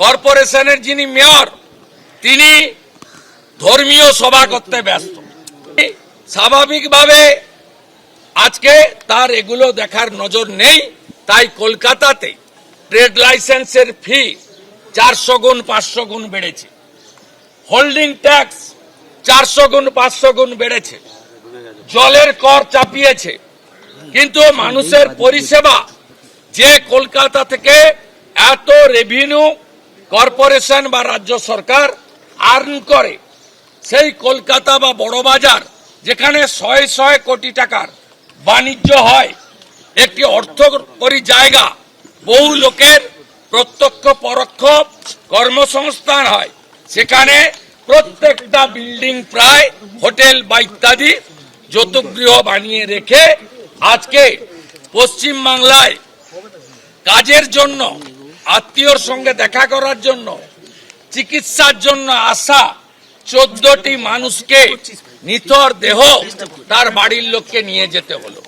কর্পোরেশনের যিনি মেয়র তিনি ধর্মীয় সভা করতে ব্যস্ত। স্বাভাবিকভাবে আজকে তার এগুলো দেখার নজর নেই, তাই কলকাতাতে ট্রেড লাইসেন্সের ফি 400 গুণ 500 গুণ বেড়েছে, হোল্ডিং ট্যাক্স 400 গুণ 500 গুণ বেড়েছে, জলের কর চাপিয়েছে, কিন্তু মানুষের পরিষেবা যে কলকাতা থেকে এত রেভিনিউ কর্পোরেশন বা রাজ্য সরকার আর্ন করে, সেই কলকাতা বা বড়বাজার যেখানে শয়ে শয়ে কোটি টাকার বাণিজ্য হয়, একটি অর্থকরী জায়গা, বহু লোকের প্রত্যক্ষ পরোক্ষ কর্মসংস্থান হয়, সেখানে প্রত্যেকটা বিল্ডিং প্রায় হোটেল বা ইত্যাদি যৌতুকগৃহ বানিয়ে রেখে আজকে পশ্চিম বাংলায় কাজের জন্য, আত্মীয়র সঙ্গে দেখা করার জন্য, চিকিৎসার জন্য আসা 14টি মানুষকে নিথর দেহ তার বাড়ির লোককে নিয়ে যেতে হলো।